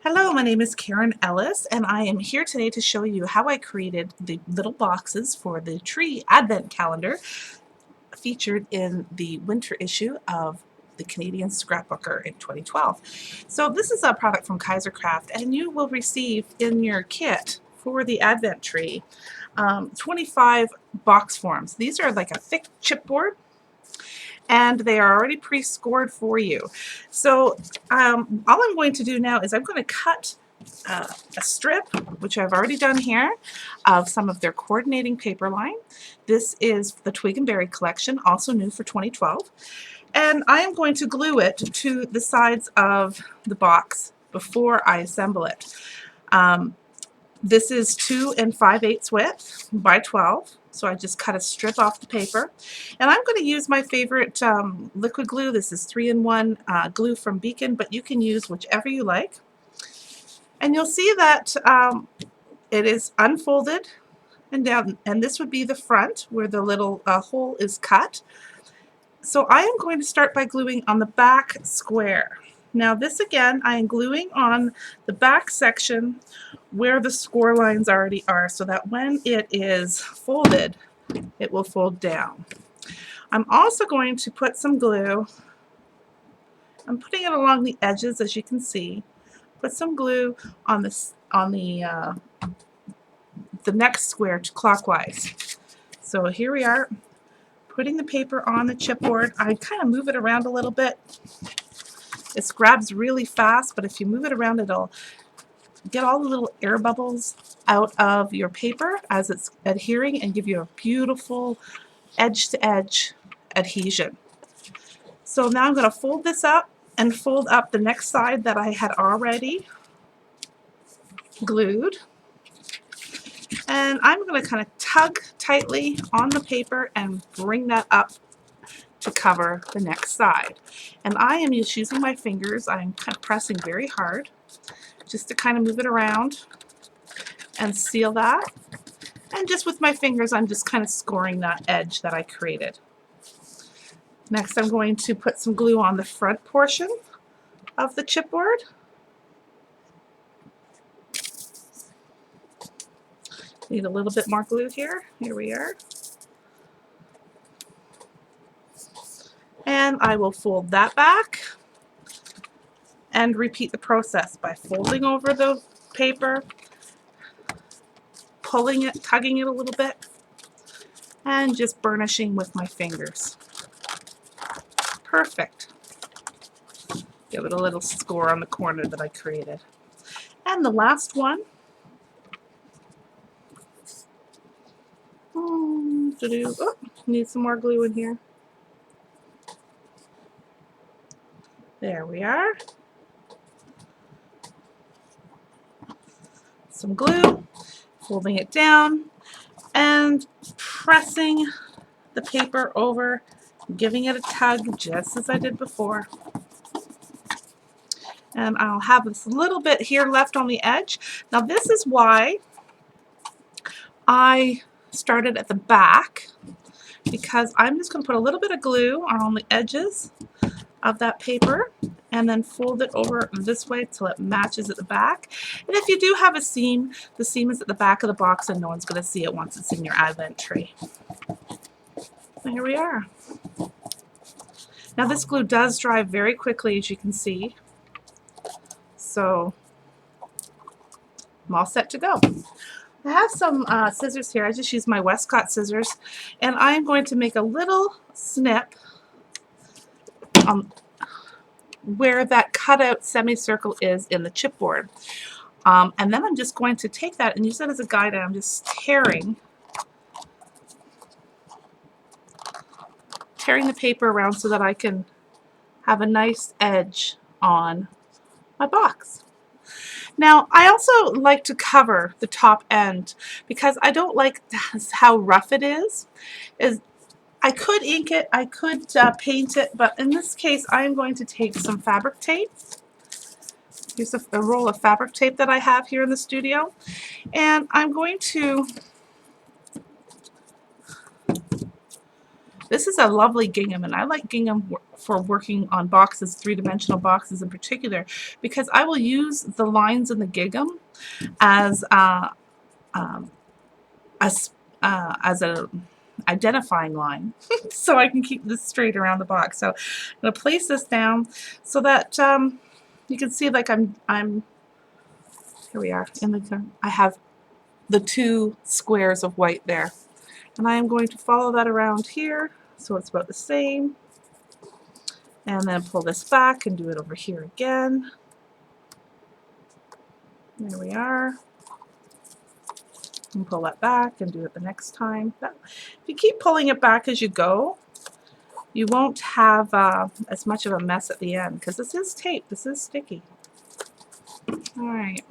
Hello, my name is Karen Ellis, and I am here today to show you how I created the little boxes for the tree advent calendar featured in the winter issue of the Canadian Scrapbooker in 2012. So this is a product from Kaisercraft, and you will receive in your kit for the advent tree 25 box forms. These are like a thick chipboard, and they are already pre-scored for you. So all I'm going to do now is I'm going to cut a strip, which I've already done here, of some of their coordinating paper line. This is the Twig and Berry collection, also new for 2012. And I am going to glue it to the sides of the box before I assemble it. This is 2 5/8 width by 12. So I just cut a strip off the paper. And I'm going to use my favorite liquid glue. This is 3-in-1 glue from Beacon, but you can use whichever you like. And you'll see that it is unfolded and down, and this would be the front where the little hole is cut. So I am going to start by gluing on the back square. Now this again, I am gluing on the back section where the score lines already are, so that when it is folded, it will fold down. I'm also going to put some glue. I'm putting it along the edges, as you can see. Put some glue on the next square clockwise. So here we are, putting the paper on the chipboard. I kind of move it around a little bit. It grabs really fast, but if you move it around, it'll get all the little air bubbles out of your paper as it's adhering and give you a beautiful edge-to-edge adhesion. So now I'm going to fold this up and fold up the next side that I had already glued. And I'm going to kind of tug tightly on the paper and bring that up to cover the next side. And I am just using my fingers. I'm kind of pressing very hard just to kind of move it around and seal that. And just with my fingers, I'm just kind of scoring that edge that I created. Next, I'm going to put some glue on the front portion of the chipboard. Need a little bit more glue here. Here we are. And I will fold that back and repeat the process by folding over the paper, pulling it, tugging it a little bit, and just burnishing with my fingers. Perfect. Give it a little score on the corner that I created. And the last one. Oh, need some more glue in here. There we are. Some glue, folding it down, and pressing the paper over, giving it a tug just as I did before. And I'll have this little bit here left on the edge. Now this is why I started at the back, because I'm just going to put a little bit of glue on the edges of that paper and then fold it over this way till it matches at the back. And if you do have a seam, the seam is at the back of the box and no one's going to see it once it's in your advent tree. So here we are. Now this glue does dry very quickly, as you can see. So I'm all set to go. I have some scissors here. I just used my Westcott scissors, and I'm going to make a little snip where that cutout semicircle is in the chipboard. And then I'm just going to take that and use that as a guide, and I'm just tearing the paper around so that I can have a nice edge on my box. Now, I also like to cover the top end because I don't like how rough it is. I could ink it, I could paint it, but in this case, I'm going to take some fabric tape. Here's a roll of fabric tape that I have here in the studio, and I'm going to This is a lovely gingham, and I like gingham for working on boxes, three-dimensional boxes in particular, because I will use the lines in the gingham as um, as a identifying line so I can keep this straight around the box. So I'm going to place this down so that you can see, like, I'm here we are in the, I have the two squares of white there, and I am going to follow that around here so it's about the same, and then pull this back and do it over here again. There we are. And pull that back and do it the next time. If you keep pulling it back as you go, you won't have as much of a mess at the end, because this is tape, this is sticky. All right,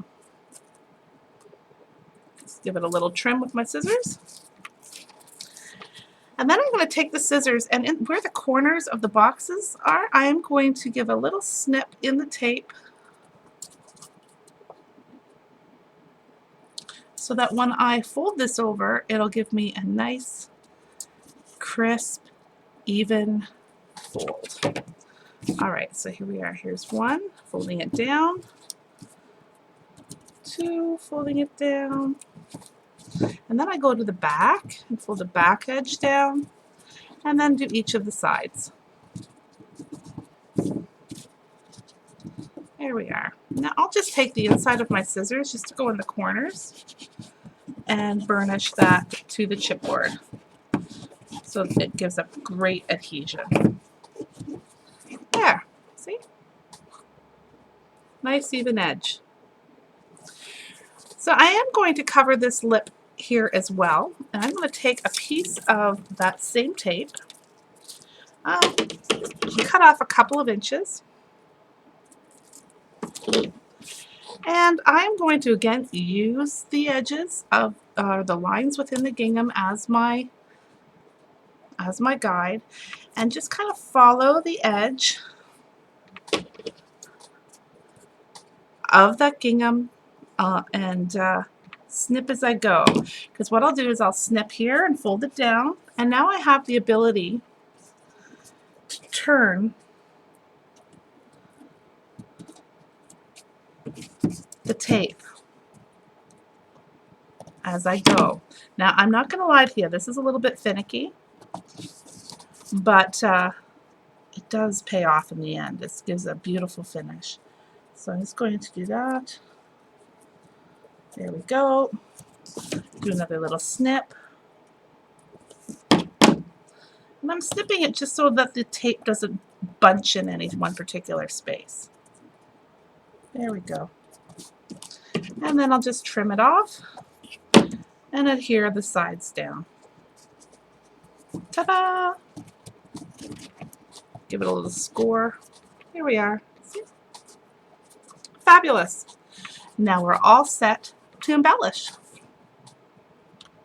just give it a little trim with my scissors. And then I'm going to take the scissors, and where the corners of the boxes are, I am going to give a little snip in the tape so that when I fold this over, it'll give me a nice, crisp, even fold. All right, so here we are. Here's one, folding it down. Two, folding it down. And then I go to the back and fold the back edge down, and then do each of the sides. There we are. Now I'll just take the inside of my scissors just to go in the corners and burnish that to the chipboard so it gives a great adhesion. There, see? Nice even edge. So I am going to cover this lip here as well, and I'm going to take a piece of that same tape, cut off a couple of inches, and I'm going to again use the edges of the lines within the gingham as my guide, and just kind of follow the edge of that gingham and snip as I go, because what I'll do is I'll snip here and fold it down, and now I have the ability to turn the tape as I go. Now I'm not going to lie to you, this is a little bit finicky, but it does pay off in the end. This gives a beautiful finish. So I'm just going to do that. There we go. Do another little snip. And I'm snipping it just so that the tape doesn't bunch in any one particular space. There we go. And then I'll just trim it off and adhere the sides down. Ta-da! Give it a little score. Here we are. See? Fabulous. Now we're all set to embellish.